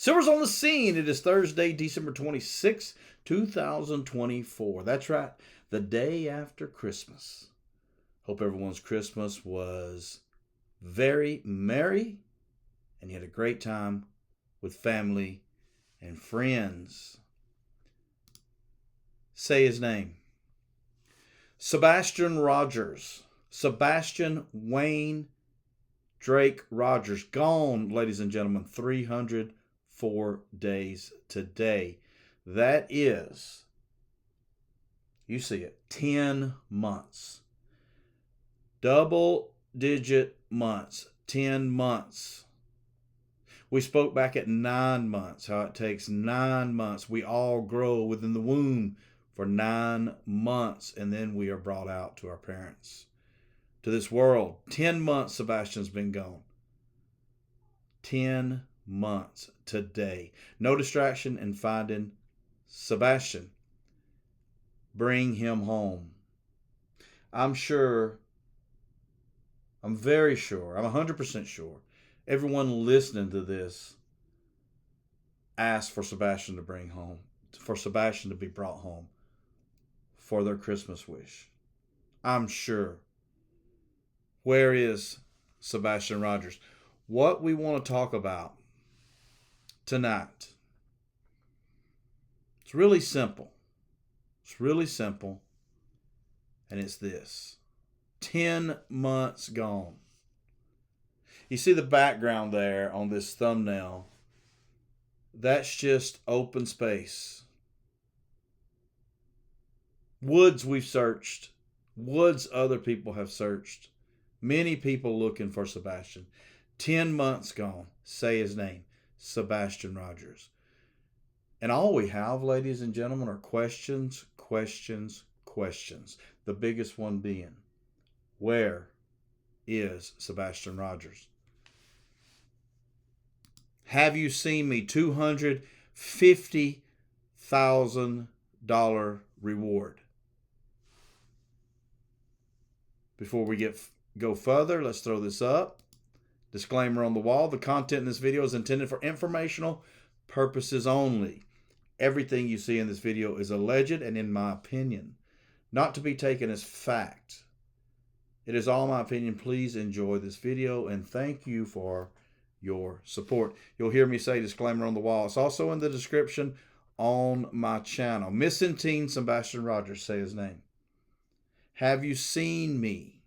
Silver's on the scene. It is Thursday, December 26, 2024. That's right, the day after Christmas. Hope everyone's Christmas was very merry and you had a great time with family and friends. Say his name. Sebastian Rogers. Sebastian Wayne Drake Rogers. Gone, ladies and gentlemen, 304 days today. That is, you see it, 10 months. Double-digit months. 10 months. We spoke back at 9 months, how it takes 9 months. We all grow within the womb for 9 months, and then we are brought out to our parents, to this world. 10 months Sebastian's been gone. 10 months today. No distraction in finding Sebastian. Bring him home. I'm very sure, I'm 100% sure, everyone listening to this asked for Sebastian to bring home, for Sebastian to be brought home for their Christmas wish. I'm sure. Where is Sebastian Rogers? What we want to talk about tonight, it's really simple. It's really simple. And it's this. 10 months gone. You see the background there on this thumbnail. That's just open space. Woods we've searched. Woods other people have searched. Many people looking for Sebastian. 10 months gone. Say his name. Sebastian Rogers. And all we have, ladies and gentlemen, are questions, questions, questions. The biggest one being, where is Sebastian Rogers? Have you seen me? $250,000 reward. Before we go further, let's throw this up. Disclaimer on the wall. The content in this video is intended for informational purposes only. Everything you see in this video is alleged and, in my opinion, not to be taken as fact. It is all my opinion. Please enjoy this video and thank you for your support. You'll hear me say disclaimer on the wall. It's also in the description on my channel. Missing teen Sebastian Rogers. Say his name. Have you seen me?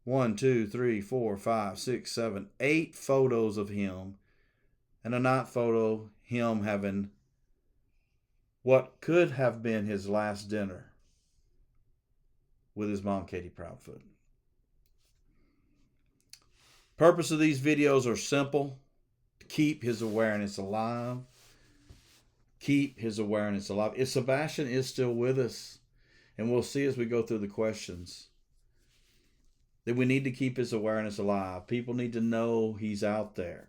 1, 2, 3, 4, 5, 6, 7, 8 photos of him. And a night photo, him having what could have been his last dinner with his mom, Katie Proudfoot. Purpose of these videos are simple. Keep his awareness alive. Keep his awareness alive. If Sebastian is still with us, and we'll see as we go through the questions, that we need to keep his awareness alive. People need to know he's out there.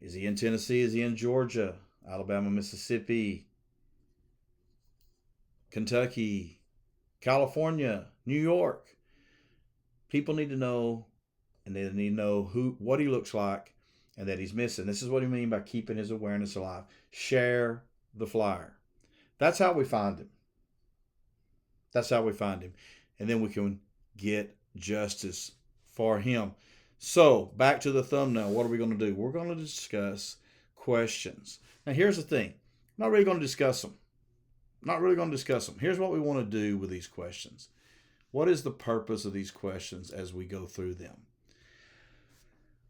Is he in Tennessee? Is he in Georgia? Alabama, Mississippi, Kentucky, California, New York. People need to know, and they need to know what he looks like and that he's missing. This is what I mean by keeping his awareness alive. Share the flyer. That's how we find him. That's how we find him. And then we can get justice for him. So, back to the thumbnail. What are we going to do? We're going to discuss questions. Now, here's the thing. I'm not really going to discuss them. Here's what we want to do with these questions. What is the purpose of these questions as we go through them?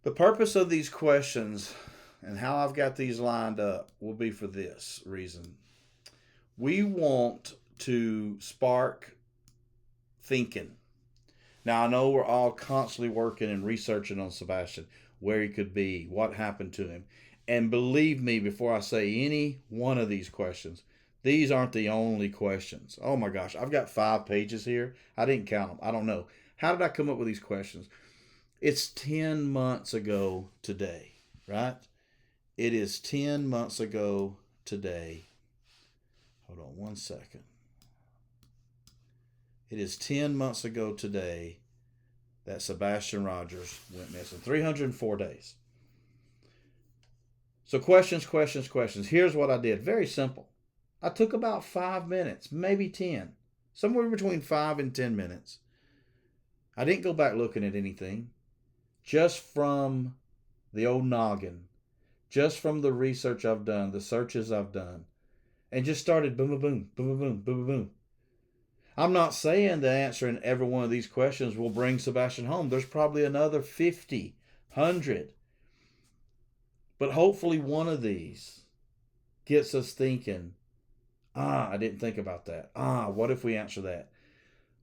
The purpose of these questions and how I've got these lined up will be for this reason. We want to spark thinking. Now, I know we're all constantly working and researching on Sebastian, where he could be, what happened to him. And believe me, before I say any one of these questions, these aren't the only questions. Oh my gosh, I've got 5 pages here. I didn't count them. I don't know. How did I come up with these questions? It's 10 months ago today, right? It is 10 months ago today. Hold on one second. It is 10 months ago today that Sebastian Rogers went missing. 304 days. So questions, questions, questions. Here's what I did. Very simple. I took about 5 minutes, maybe 10, somewhere between 5 and 10 minutes. I didn't go back looking at anything. Just from the old noggin, just from the research I've done, the searches I've done, and just started boom, boom, boom, boom, boom, boom, boom, boom. I'm not saying that answering every one of these questions will bring Sebastian home. There's probably another 50, 100. But hopefully one of these gets us thinking, I didn't think about that. What if we answer that?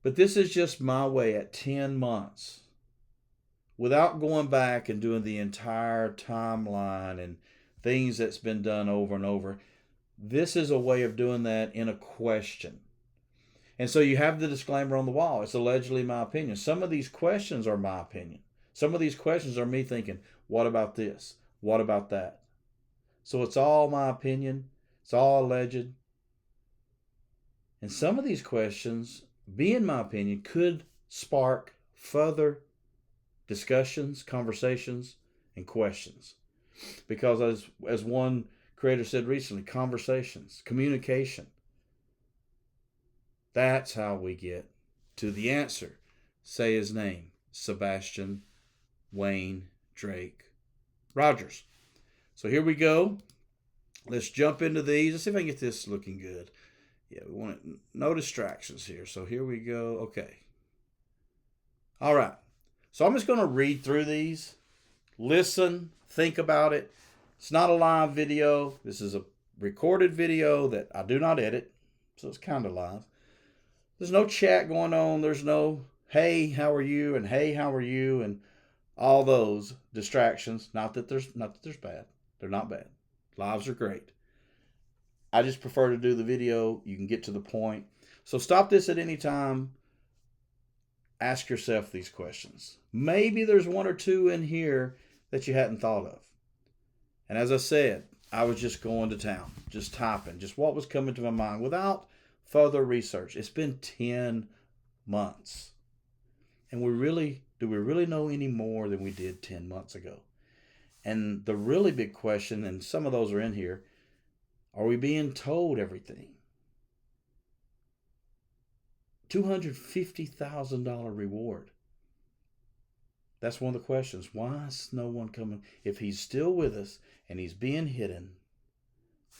But this is just my way at 10 months, without going back and doing the entire timeline and things that's been done over and over. This is a way of doing that in a question. And so you have the disclaimer on the wall. It's allegedly my opinion. Some of these questions are my opinion. Some of these questions are me thinking, what about this? What about that? So it's all my opinion. It's all alleged. And some of these questions, being my opinion, could spark further discussions, conversations, and questions. Because as one creator said recently, conversations, communication. That's how we get to the answer. Say his name, Sebastian Wayne Drake Rogers. So here we go. Let's jump into these. Let's see if I can get this looking good. Yeah, we want it, no distractions here. So here we go. Okay. All right. So I'm just going to read through these. Listen, think about it. It's not a live video. This is a recorded video that I do not edit. So it's kind of live. There's no chat going on. There's no, hey, how are you? And hey, how are you? And all those distractions. Not that there's bad. They're not bad. Lives are great. I just prefer to do the video. You can get to the point. So stop this at any time. Ask yourself these questions. Maybe there's one or two in here that you hadn't thought of. And as I said, I was just going to town, just typing, just what was coming to my mind without further research. It's been 10 months. And do we really know any more than we did 10 months ago? And the really big question, and some of those are in here, are we being told everything? $250,000 reward. That's one of the questions. Why is no one coming? If he's still with us and he's being hidden,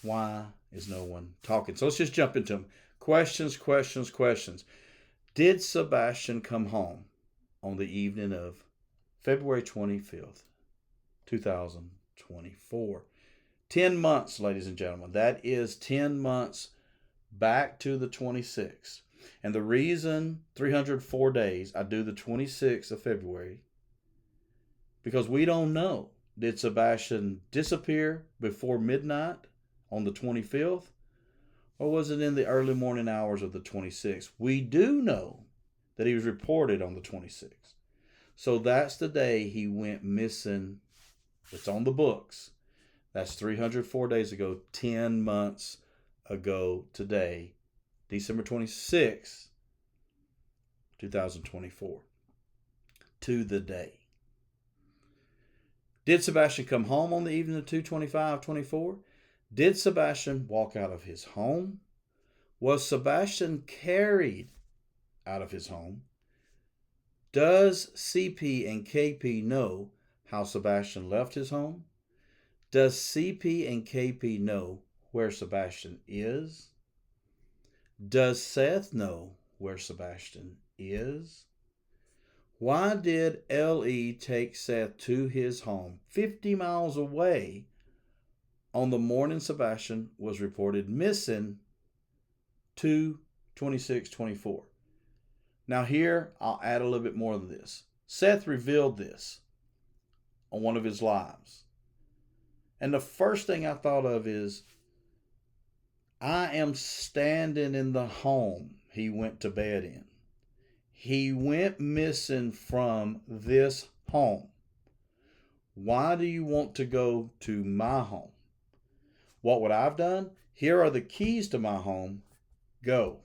why is no one talking? So let's just jump into them. Questions, questions, questions. Did Sebastian come home on the evening of February 25th, 2024? 10 months, ladies and gentlemen. That is 10 months back to the 26th. And the reason 304 days, I do the 26th of February, because we don't know. Did Sebastian disappear before midnight on the 25th? Or was it in the early morning hours of the 26th? We do know that he was reported on the 26th. So that's the day he went missing. It's on the books. That's 304 days ago, 10 months ago today, December 26th, 2024. To the day. Did Sebastian come home on the evening of 2/25/24? Did Sebastian walk out of his home? Was Sebastian carried out of his home? Does CP and KP know how Sebastian left his home? Does CP and KP know where Sebastian is? Does Seth know where Sebastian is? Why did LE take Seth to his home 50 miles away on the morning Sebastian was reported missing 2/26/24? Now here, I'll add a little bit more than this. Seth revealed this on one of his lives. And the first thing I thought of is, I am standing in the home he went to bed in. He went missing from this home. Why do you want to go to my home? What would I have done? Here are the keys to my home. Go.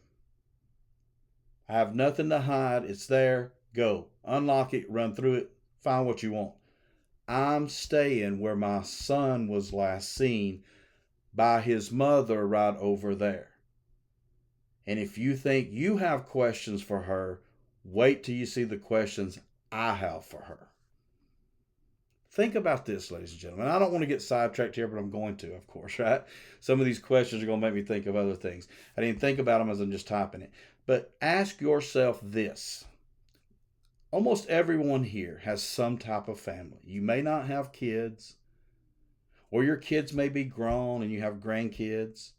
I have nothing to hide. It's there. Go. Unlock it. Run through it. Find what you want. I'm staying where my son was last seen by his mother right over there. And if you think you have questions for her, wait till you see the questions I have for her. Think about this, ladies and gentlemen. I don't want to get sidetracked here, but I'm going to, of course, right? Some of these questions are going to make me think of other things. I didn't think about them as I'm just typing it. But ask yourself this. Almost everyone here has some type of family. You may not have kids, or your kids may be grown and you have grandkids.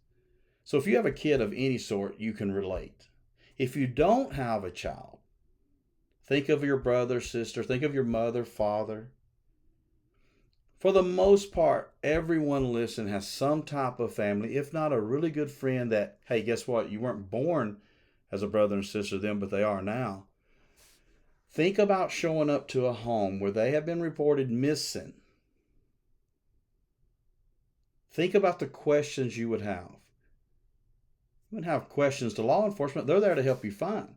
So if you have a kid of any sort, you can relate. If you don't have a child, think of your brother, sister, think of your mother, father. For the most part, everyone listening has some type of family, if not a really good friend that, hey, guess what? You weren't born as a brother and sister then, but they are now. Think about showing up to a home where they have been reported missing. Think about the questions you would have. You would have questions to law enforcement. They're there to help you find.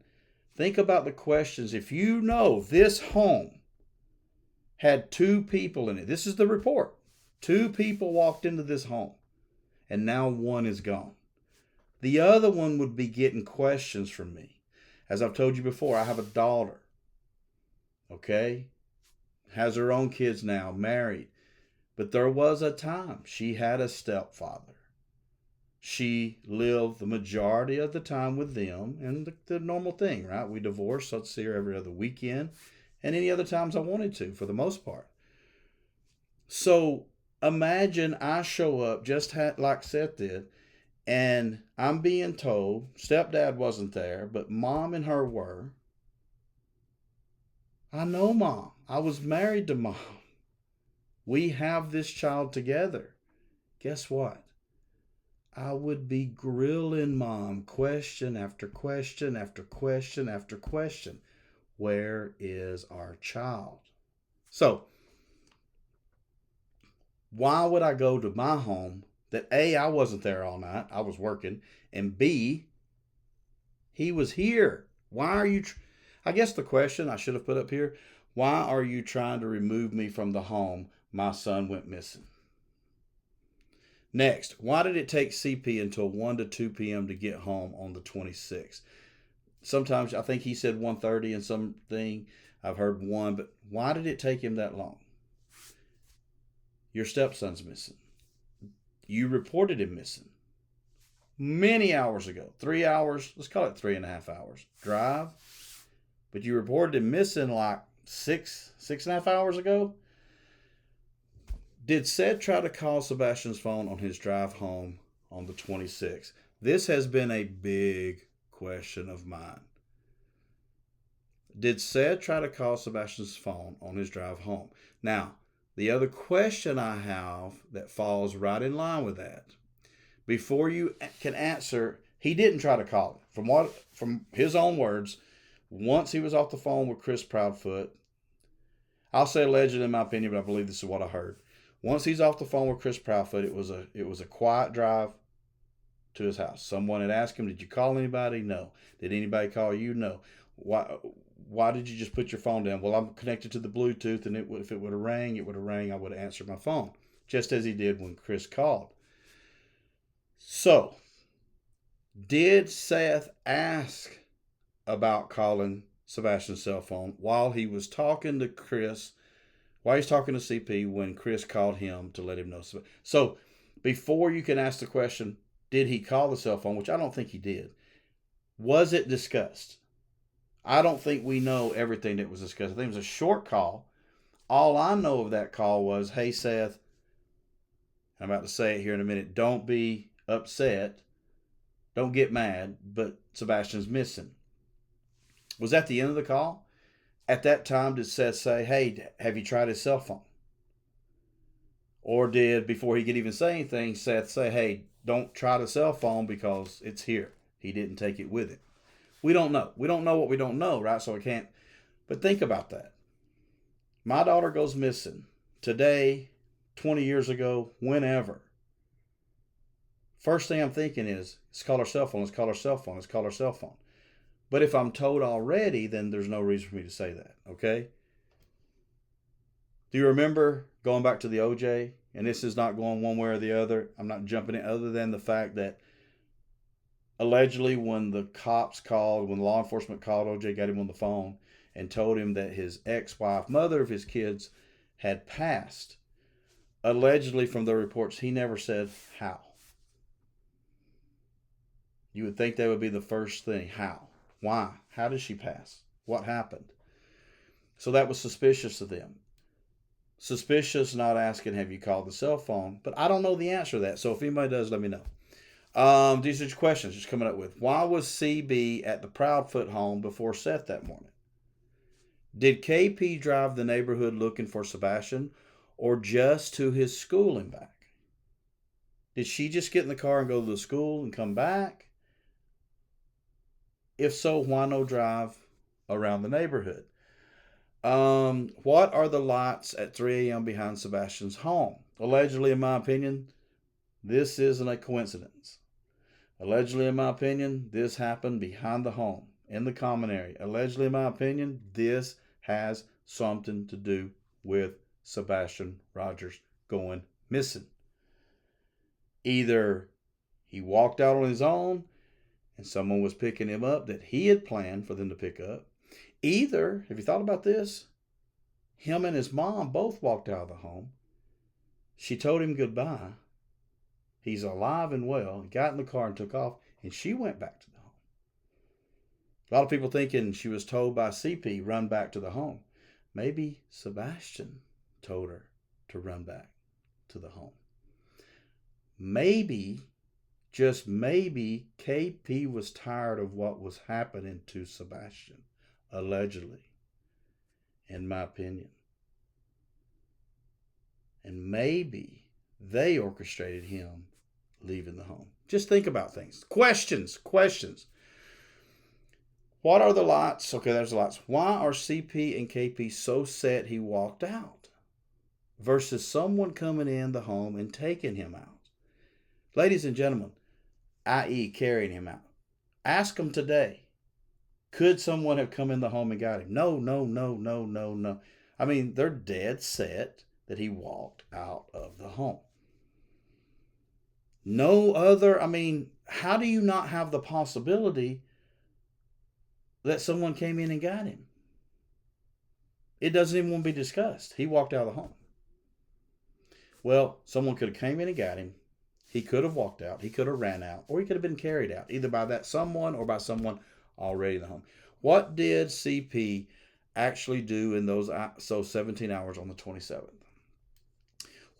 Think about the questions. If you know this home had 2 people in it, this is the report. 2 people walked into this home, and now 1 is gone. The other one would be getting questions from me. As I've told you before, I have a daughter. Okay? Has her own kids now, married. But there was a time she had a stepfather. She lived the majority of the time with them, and the normal thing, right? We divorced, so I'd see her every other weekend, and any other times I wanted to, for the most part. So imagine I show up just like Seth did, and I'm being told stepdad wasn't there, but mom and her were. I know mom. I was married to mom. We have this child together. Guess what? I would be grilling mom question after question after question after question. Where is our child? So, why would I go to my home that A, I wasn't there all night, I was working, and B, he was here? Why are you, I guess the question I should have put up here, why are you trying to remove me from the home my son went missing? Next, why did it take CP until 1 to 2 p.m. to get home on the 26th? Sometimes I think he said 1:30 and something. I've heard 1, but why did it take him that long? Your stepson's missing. You reported him missing many hours ago. 3 hours, let's call it 3.5 hours drive. But you reported him missing like 6.5 hours ago. Did Seth try to call Sebastian's phone on his drive home on the 26th? This has been a big question of mine. Did Seth try to call Sebastian's phone on his drive home? Now, the other question I have that falls right in line with that, before you can answer, he didn't try to call him. From his own words, once he was off the phone with Chris Proudfoot, I'll say alleged in my opinion, but I believe this is what I heard. Once he's off the phone with Chris Proudfoot, it was a quiet drive to his house. Someone had asked him, "Did you call anybody?" No. "Did anybody call you?" No. Why did you just put your phone down? Well, I'm connected to the Bluetooth, and if it would have rang, it would have rang. I would have answered my phone, just as he did when Chris called. So, did Seth ask about calling Sebastian's cell phone while he was talking to Chris? Why he's talking to CP when Chris called him to let him know. So before you can ask the question, did he call the cell phone, which I don't think he did, was it discussed? I don't think we know everything that was discussed. I think it was a short call. All I know of that call was, "Hey, Seth," I'm about to say it here in a minute, "don't be upset. Don't get mad, but Sebastian's missing." Was that the end of the call? At that time, did Seth say, "Hey, have you tried his cell phone?" Or did, before he could even say anything, Seth say, "Hey, don't try the cell phone because it's here. He didn't take it with him"? We don't know. We don't know what we don't know, right? So I can't. But think about that. My daughter goes missing today, 20 years ago, whenever. First thing I'm thinking is, let's call her cell phone, let's call her cell phone, let's call her cell phone. But if I'm told already, then there's no reason for me to say that, okay? Do you remember going back to the OJ? And this is not going one way or the other. I'm not jumping in, other than the fact that allegedly when when law enforcement called OJ, got him on the phone and told him that his ex-wife, mother of his kids, had passed. Allegedly, from the reports, he never said how. You would think that would be the first thing. How? Why? How did she pass? What happened? So that was suspicious of them. Suspicious, not asking, have you called the cell phone? But I don't know the answer to that. So if anybody does, let me know. These are just questions just coming up with. Why was CB at the Proudfoot home before Seth that morning? Did KP drive the neighborhood looking for Sebastian, or just to his school and back? Did she just get in the car and go to the school and come back? If so, why no drive around the neighborhood? What are the lights at 3 a.m. behind Sebastian's home? Allegedly, in my opinion, this isn't a coincidence. Allegedly, in my opinion, this happened behind the home, in the common area. Allegedly, in my opinion, this has something to do with Sebastian Rogers going missing. Either he walked out on his own and someone was picking him up that he had planned for them to pick up. Either, have you thought about this? Him and his mom both walked out of the home. She told him goodbye. He's alive and well. He got in the car and took off, and she went back to the home. A lot of people thinking she was told by CP, run back to the home. Maybe Sebastian told her to run back to the home. Maybe, just maybe, KP was tired of what was happening to Sebastian. Allegedly, in my opinion. And maybe they orchestrated him leaving the home. Just think about things. Questions. What are the lights? Okay, there's the lights. Why are CP and KP so set he walked out versus someone coming in the home and taking him out? Ladies and gentlemen, i.e. carrying him out. Ask them today. Could someone have come in the home and got him? No. I mean, they're dead set that he walked out of the home. No other, how do you not have the possibility that someone came in and got him? It doesn't even want to be discussed. He walked out of the home. Well, someone could have came in and got him. He could have walked out. He could have ran out. Or he could have been carried out, either by that someone or by someone already in the home. What did CP actually do in those 17 hours on the 27th?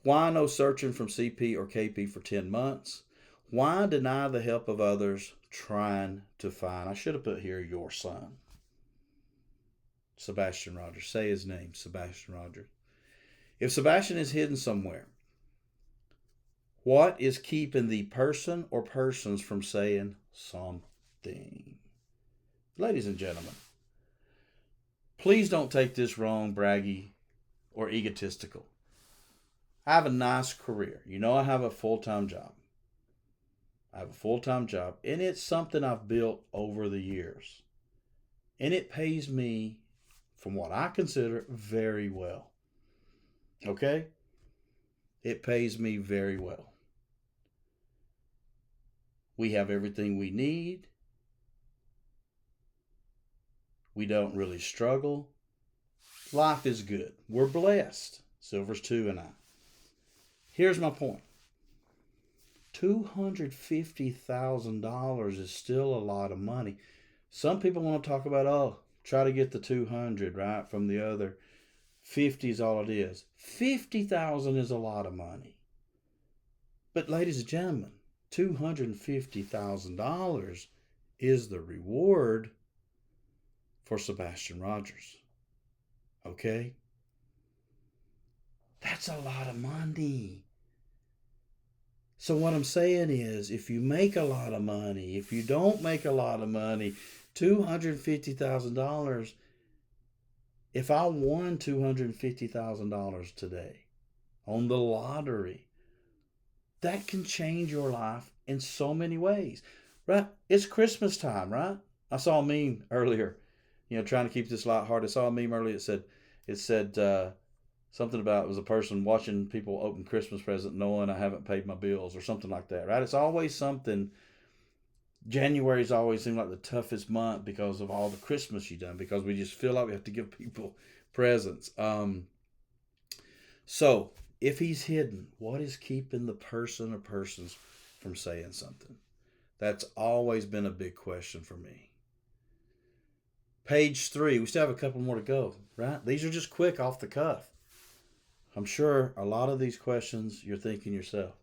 Why no searching from CP or KP for 10 months? Why deny the help of others trying to find? I should have put here your son. Sebastian Rogers. Say his name, Sebastian Rogers. If Sebastian is hidden somewhere, what is keeping the person or persons from saying something? Ladies and gentlemen, please don't take this wrong, braggy, or egotistical. I have a nice career. You know, I have a full-time job. And it's something I've built over the years. And it pays me, from what I consider, very well. Okay? It pays me very well. We have everything we need. We don't really struggle. Life is good. We're blessed. Silver's 2 and I. Here's my point. $250,000 is still a lot of money. Some people want to talk about, try to get the 200, right, from the other. 50 is all it is. 50,000 is a lot of money. But ladies and gentlemen, $250,000 is the reward for Sebastian Rogers. Okay? That's a lot of money. So what I'm saying is, if you make a lot of money, if you don't make a lot of money, $250,000, if I won $250,000 today on the lottery, that can change your life in so many ways. Right? It's Christmas time, right? I saw a meme earlier, trying to keep this lighthearted. I saw a meme earlier. It said, Something about it was a person watching people open Christmas present knowing I haven't paid my bills or something like that, right? It's always something. January's always seemed like the toughest month because of all the Christmas you've done, because we just feel like we have to give people presents. So if he's hidden, what is keeping the person or persons from saying something? That's always been a big question for me. Page 3, we still have a couple more to go, right? These are just quick off the cuff. I'm sure a lot of these questions you're thinking yourself.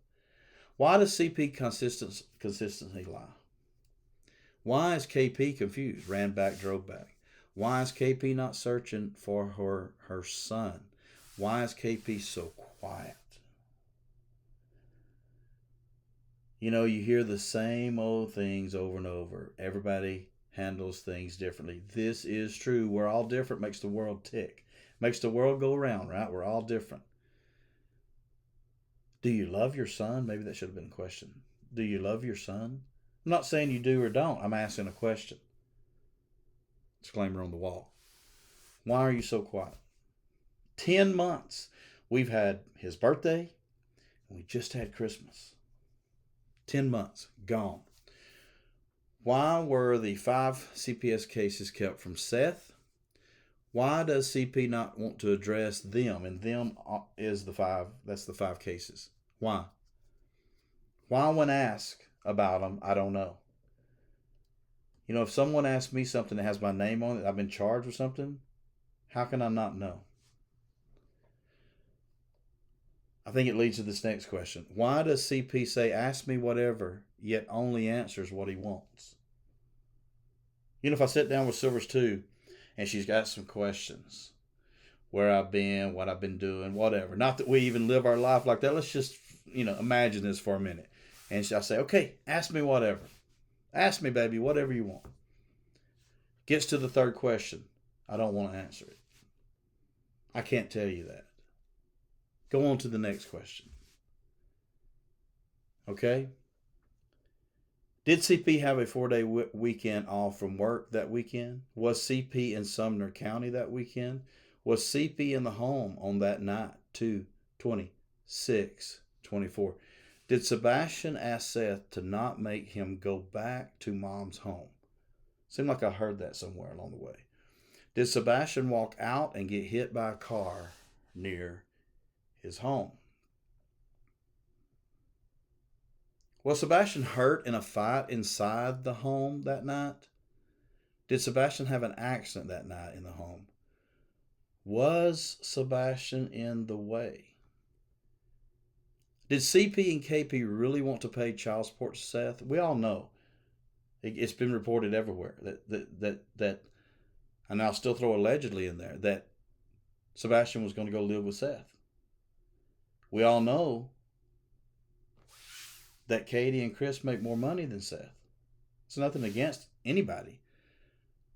Why does CP consistently lie? Why is KP confused? Ran back, drove back. Why is KP not searching for her son? Why is KP so quiet? You know, you hear the same old things over and over. Everybody handles things differently. This is true. We're all different. Makes the world tick. Makes the world go around, right? We're all different. Do you love your son? Maybe that should have been a question. Do you love your son? I'm not saying you do or don't. I'm asking a question. Disclaimer on the wall. Why are you so quiet? 10 months. We've had his birthday, and we just had Christmas. 10 months. Gone. Why were the 5 CPS cases kept from Seth? Why does CP not want to address them? And them is the 5. That's the 5 cases. Why? Why, when asked about them, I don't know. You know, if someone asks me something that has my name on it, I've been charged with something, how can I not know? I think it leads to this next question. Why does CP say, ask me whatever, yet only answers what he wants? You know, if I sit down with Silver's 2 and she's got some questions, where I've been, what I've been doing, whatever. Not that we even live our life like that. Let's just, imagine this for a minute. And I say, okay, ask me whatever. Ask me, baby, whatever you want. Gets to the third question. I don't want to answer it. I can't tell you that. Go on to the next question. Okay? Did CP have a 4-day weekend off from work that weekend? Was CP in Sumner County that weekend? Was CP in the home on that night, 2/26/24? Did Sebastian ask Seth to not make him go back to mom's home? Seemed like I heard that somewhere along the way. Did Sebastian walk out and get hit by a car near his home? Was Sebastian hurt in a fight inside the home that night? Did Sebastian have an accident that night in the home? Was Sebastian in the way? Did CP and KP really want to pay child support to Seth? We all know. It's been reported everywhere that and I'll still throw allegedly in there, that Sebastian was going to go live with Seth. We all know that Katie and Chris make more money than Seth. It's nothing against anybody.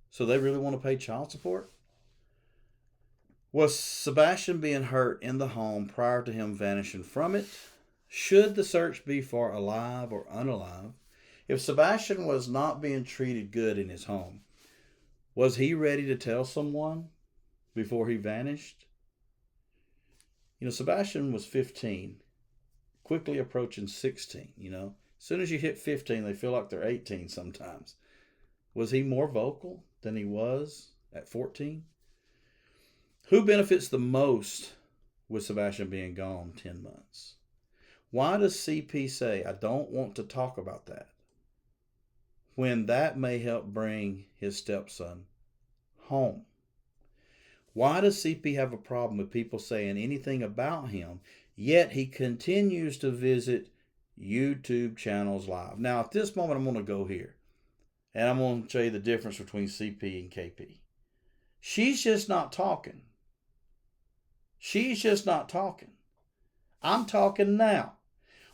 So they really want to pay child support? Was Sebastian being hurt in the home prior to him vanishing from it? Should the search be for alive or unalive? If Sebastian was not being treated good in his home, was he ready to tell someone before he vanished? Sebastian was 15, quickly approaching 16, As soon as you hit 15, they feel like they're 18 sometimes. Was he more vocal than he was at 14? Who benefits the most with Sebastian being gone 10 months? Why does CP say, I don't want to talk about that, when that may help bring his stepson home? Why does CP have a problem with people saying anything about him, yet he continues to visit YouTube channels live? Now, at this moment, I'm going to go here, and I'm going to show you the difference between CP and KP. She's just not talking. She's just not talking. I'm talking now.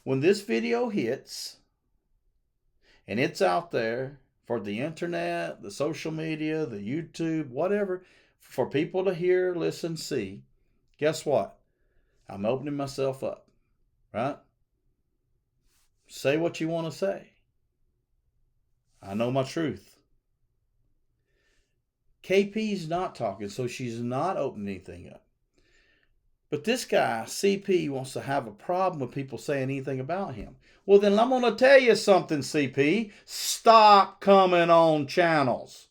When this video hits, and it's out there for the internet, the social media, the YouTube, whatever, for people to hear, listen, see, guess what? I'm opening myself up, right? Say what you want to say. I know my truth. KP's not talking, so she's not opening anything up. But this guy, CP, wants to have a problem with people saying anything about him. Well, then I'm going to tell you something, CP. Stop coming on channels.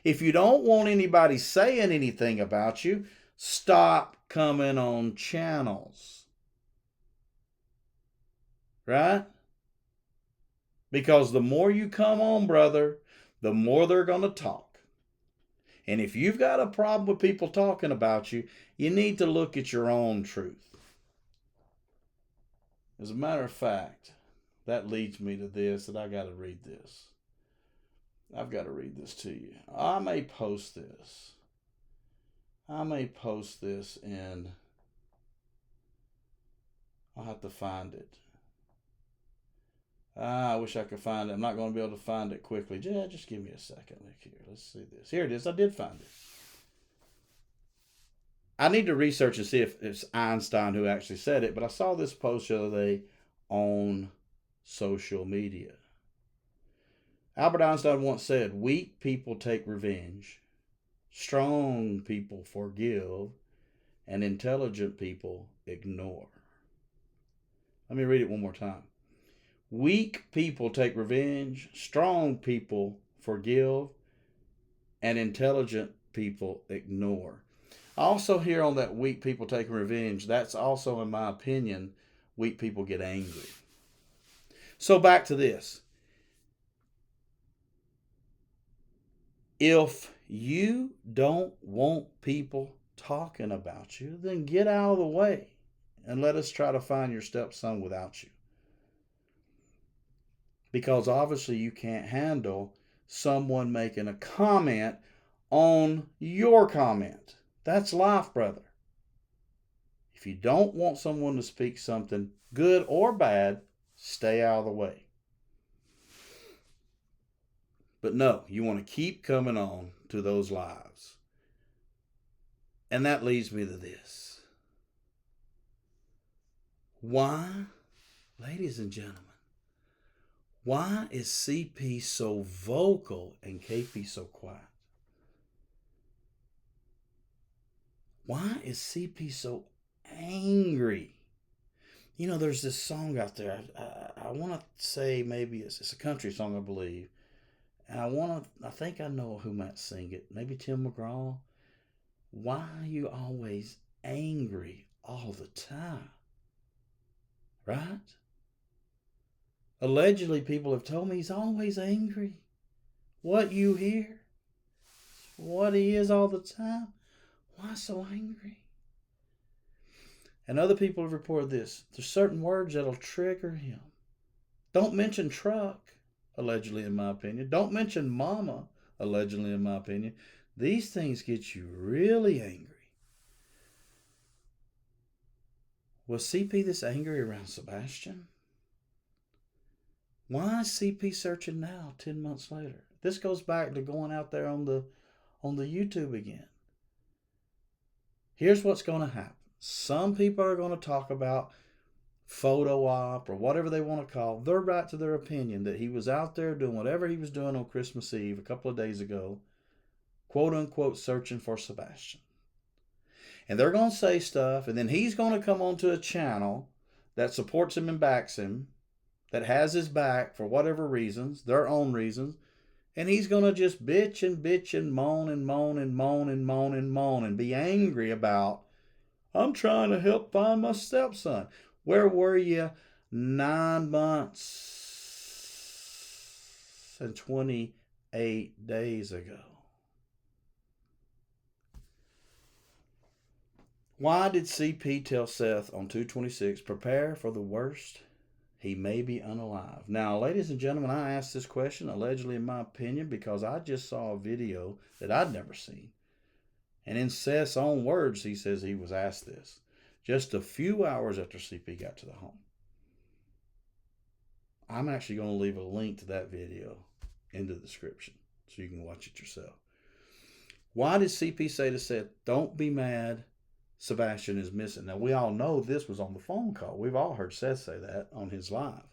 If you don't want anybody saying anything about you, stop coming on channels. Right? Because the more you come on, brother, the more they're going to talk. And if you've got a problem with people talking about you, you need to look at your own truth. As a matter of fact, that leads me to this, that I got to read this. I've got to read this to you. I may post this. And I'll have to find it. I wish I could find it. I'm not going to be able to find it quickly. Just give me a second. Look here. Let's see this. Here it is. I did find it. I need to research and see if it's Einstein who actually said it, but I saw this post the other day on social media. Albert Einstein once said, "Weak people take revenge, strong people forgive, and intelligent people ignore." Let me read it one more time. Weak people take revenge, strong people forgive, and intelligent people ignore. I also hear on that weak people taking revenge, that's also, in my opinion, weak people get angry. So back to this. If you don't want people talking about you, then get out of the way and let us try to find your stepson without you. Because obviously you can't handle someone making a comment on your comment. That's life, brother. If you don't want someone to speak something good or bad, stay out of the way. But no, you want to keep coming on to those lives. And that leads me to this. Why, ladies and gentlemen, why is CP so vocal and KP so quiet? Why is CP so angry? You know, there's this song out there. I want to say maybe it's a country song, I believe. And I think I know who might sing it. Maybe Tim McGraw. Why are you always angry all the time? Right? Allegedly, people have told me he's always angry. What you hear, what he is all the time. Why so angry? And other people have reported this. There's certain words that'll trigger him. Don't mention truck, allegedly in my opinion. Don't mention mama, allegedly in my opinion. These things get you really angry. Was CP this angry around Sebastian? Why is CP searching now, 10 months later? This goes back to going out there on the YouTube again. Here's what's going to happen. Some people are going to talk about photo op or whatever they want to call. They're right to their opinion that he was out there doing whatever he was doing on Christmas Eve a couple of days ago, quote unquote, searching for Sebastian. And they're going to say stuff, and then he's going to come onto a channel that supports him and backs him, that has his back for whatever reasons, their own reasons, and he's going to just bitch and moan and be angry about, I'm trying to help find my stepson. Where were you 9 months and 28 days ago? Why did CP tell Seth on 226, prepare for the worst? He may be unalive. Now, ladies and gentlemen, I asked this question, allegedly in my opinion, because I just saw a video that I'd never seen. And in Seth's own words, he says he was asked this just a few hours after CP got to the home. I'm actually going to leave a link to that video in the description so you can watch it yourself. Why did CP say to Seth, don't be mad, Sebastian is missing? Now, we all know this was on the phone call. We've all heard Seth say that on his live.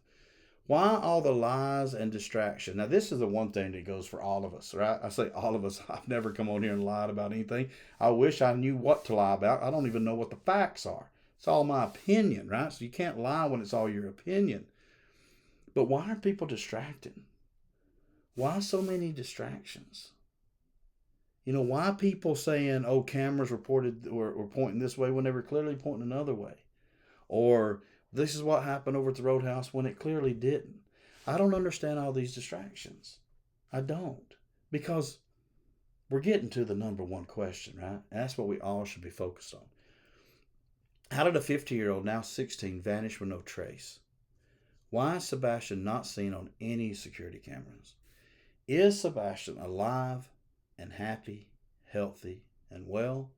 Why all the lies and distraction? Now, this is the one thing that goes for all of us, right? I say all of us. I've never come on here and lied about anything. I wish I knew what to lie about. I don't even know what the facts are. It's all my opinion, right? So you can't lie when it's all your opinion. But why are people distracted? Why so many distractions? Why people saying, oh, cameras reported or pointing this way when they were clearly pointing another way? Or this is what happened over at the Roadhouse when it clearly didn't. I don't understand all these distractions. I don't. Because we're getting to the number one question, right? And that's what we all should be focused on. How did a 50-year-old, now 16, vanish with no trace? Why is Sebastian not seen on any security cameras? Is Sebastian alive and happy, healthy, and well?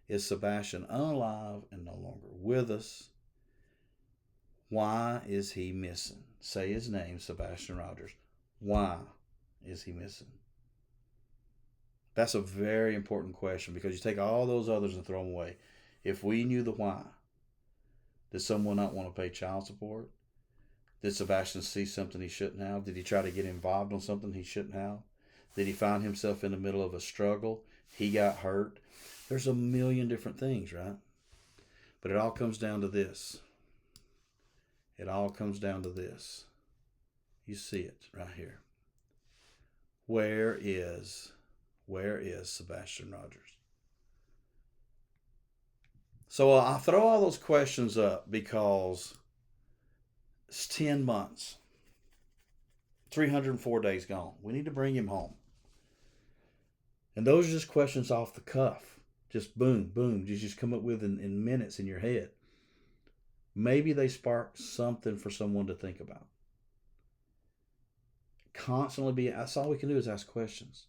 Is Sebastian unalive and no longer with us? Why is he missing? Say his name, Sebastian Rogers. Why is he missing? That's a very important question, because you take all those others and throw them away. If we knew the why, did someone not want to pay child support? Did Sebastian see something he shouldn't have? Did he try to get involved on something he shouldn't have? Did he find himself in the middle of a struggle? He got hurt. There's a million different things, right? But it all comes down to this. It all comes down to this. You see it right here. Where is Sebastian Rogers? So I throw all those questions up because it's 10 months. 304 days gone. We need to bring him home. And those are just questions off the cuff. Just boom, boom. You just come up with in minutes in your head. Maybe they spark something for someone to think about. That's all we can do is ask questions.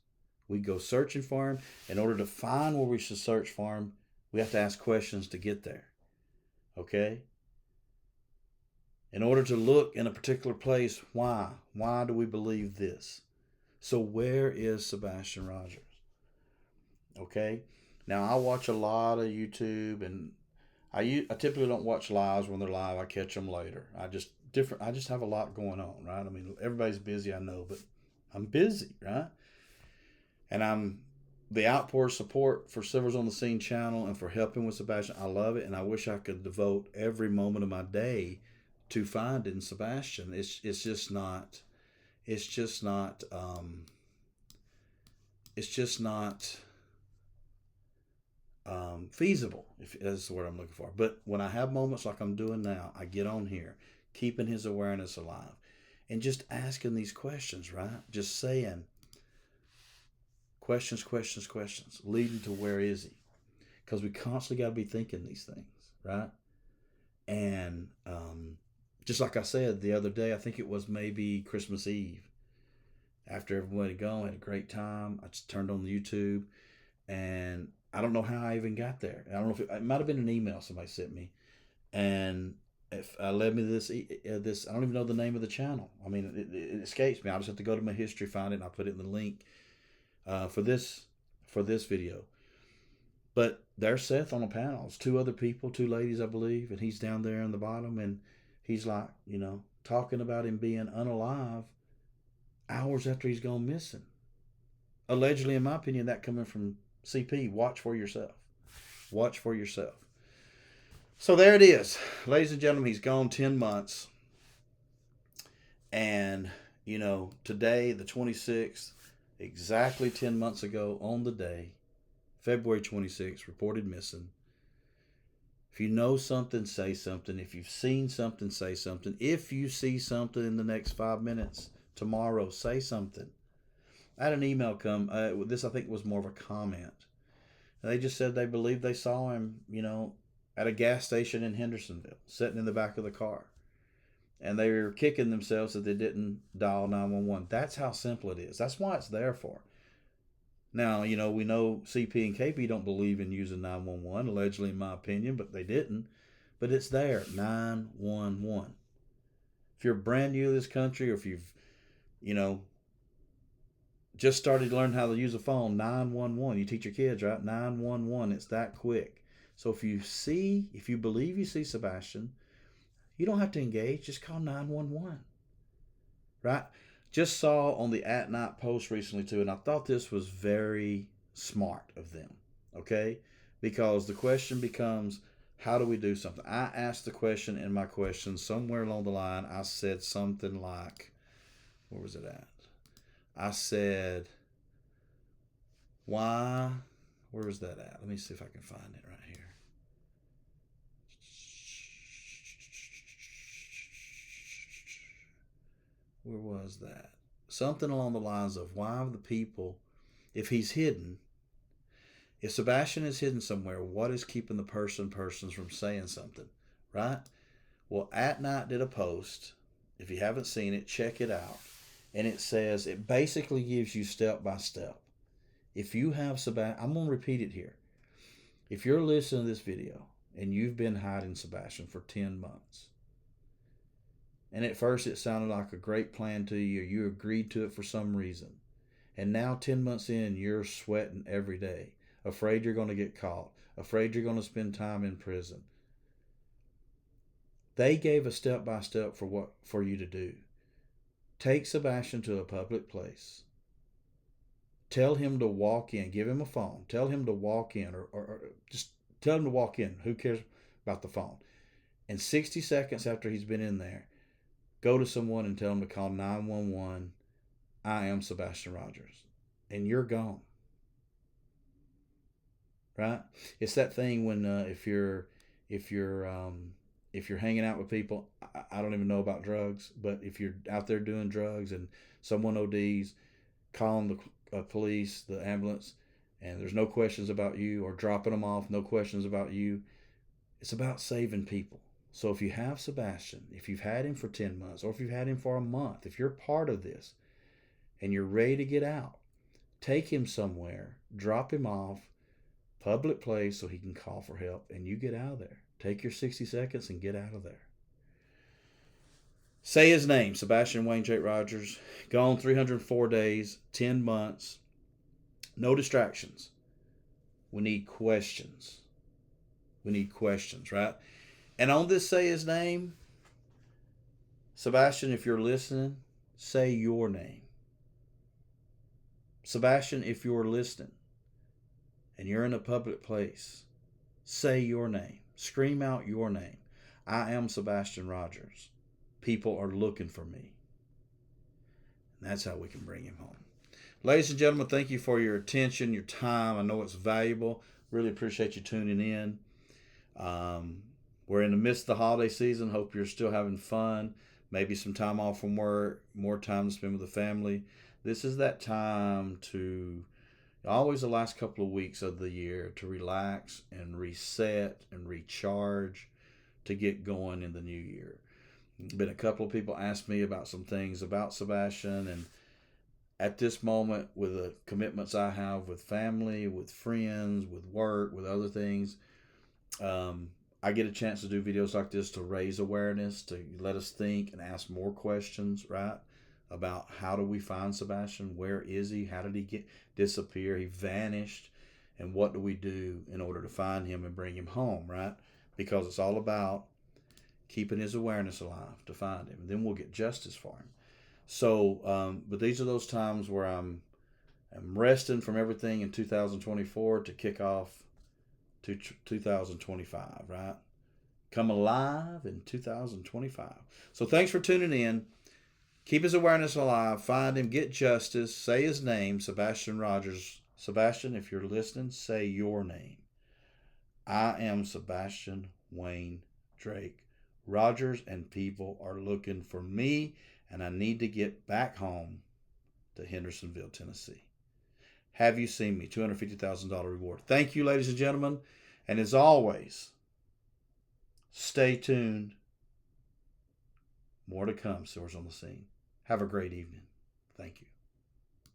We go searching for him. In order to find where we should search for him, we have to ask questions to get there. Okay? In order to look in a particular place, why? Why do we believe this? So where is Sebastian Rogers? Okay? Now, I watch a lot of YouTube, and I typically don't watch lives when they're live. I catch them later. I just have a lot going on, right? I mean, everybody's busy, I know, but I'm busy, right? And I'm the outpour support for Silvers on the Scene channel and for helping with Sebastian. I love it, and I wish I could devote every moment of my day to finding Sebastian. It's just not feasible, if that's the word I'm looking for. But when I have moments like I'm doing now, I get on here, keeping his awareness alive, and just asking these questions, right? Just saying questions, leading to where is he? Because we constantly got to be thinking these things, right? And just like I said the other day, I think it was maybe Christmas Eve. After everybody had gone, I had a great time. I just turned on the YouTube, and I don't know how I even got there. I don't know if it might have been an email somebody sent me, and if led me to this. I don't even know the name of the channel. I mean, it escapes me. I just have to go to my history, find it, and I put it in the link for this video. But there's Seth on the panel. It's two other people, two ladies, I believe, and he's down there in the bottom, and he's like, talking about him being unalive hours after he's gone missing. Allegedly, in my opinion, that coming from CP. Watch for yourself. Watch for yourself. So there it is. Ladies and gentlemen, he's gone 10 months. And, today, the 26th, exactly 10 months ago on the day, February 26th, reported missing. If you know something, say something. If you've seen something, say something. If you see something in the next 5 minutes, tomorrow, say something. I had an email come. This, I think, was more of a comment. They just said they believed they saw him, at a gas station in Hendersonville, sitting in the back of the car. And they were kicking themselves that they didn't dial 911. That's how simple it is. That's why it's there for. Now, we know CP and KP don't believe in using 911, allegedly, in my opinion, but they didn't. But it's there, 911. If you're brand new to this country, or if you've, just started to learn how to use a phone, 911. You teach your kids, right? 911. It's that quick. So if you believe you see Sebastian, you don't have to engage. Just call 911. right? Just saw on the At Night post recently too, and I thought this was very smart of them, okay? Because the question becomes, how do we do something? I asked the question in my question somewhere along the line. I said something like, where was it at? I said, why? Where was that at? Let me see if I can find it right here. Where was that? Something along the lines of, why the people, if he's hidden, if Sebastian is hidden somewhere, what is keeping the persons from saying something, right? Well, At Night did a post. If you haven't seen it, check it out. And it says, it basically gives you step by step. If you have Sebastian, I'm going to repeat it here. If you're listening to this video and you've been hiding Sebastian for 10 months, and at first it sounded like a great plan to you, or you agreed to it for some reason, and now 10 months in, you're sweating every day, afraid you're going to get caught, afraid you're going to spend time in prison. They gave a step by step for you to do. Take Sebastian to a public place. Tell him to walk in. Give him a phone. Tell him to walk in, or just tell him to walk in. Who cares about the phone? And 60 seconds after he's been in there, go to someone and tell him to call 911. I am Sebastian Rogers. And you're gone. Right? It's that thing when if you're hanging out with people, I don't even know about drugs, but if you're out there doing drugs and someone ODs, calling the police, the ambulance, and there's no questions about you, or dropping them off, no questions about you. It's about saving people. So if you have Sebastian, if you've had him for 10 months, or if you've had him for a month, if you're part of this and you're ready to get out, take him somewhere, drop him off, public place, so he can call for help, and you get out of there. Take your 60 seconds and get out of there. Say his name, Sebastian Wayne Jake Rogers. Gone 304 days, 10 months. No distractions. We need questions. We need questions, right? And on this Say His Name, Sebastian, if you're listening, say your name. Sebastian, if you're listening and you're in a public place, say your name. Scream out your name. I am Sebastian Rogers. People are looking for me. And that's how we can bring him home. Ladies and gentlemen, thank you for your attention, your time. I know it's valuable. Really appreciate you tuning in. We're in the midst of the holiday season. Hope you're still having fun. Maybe some time off from work, more time to spend with the family. This is that time to, always the last couple of weeks of the year, to relax and reset and recharge to get going in the new year. Been a couple of people asked me about some things about Sebastian, and at this moment, with the commitments I have with family, with friends, with work, with other things, I get a chance to do videos like this to raise awareness, to let us think and ask more questions, right? About how do we find Sebastian? Where is he? How did he disappear? He vanished. And what do we do in order to find him and bring him home, right? Because it's all about keeping his awareness alive to find him. And then we'll get justice for him. So, but these are those times where I'm resting from everything in 2024 to kick off to 2025, right? Come alive in 2025. So thanks for tuning in. Keep his awareness alive. Find him. Get justice. Say his name, Sebastian Rogers. Sebastian, if you're listening, say your name. I am Sebastian Wayne Drake Rogers, and people are looking for me, and I need to get back home to Hendersonville, Tennessee. Have you seen me? $250,000 reward. Thank you, ladies and gentlemen. And as always, stay tuned. More to come, Source on the Scene. Have a great evening. Thank you.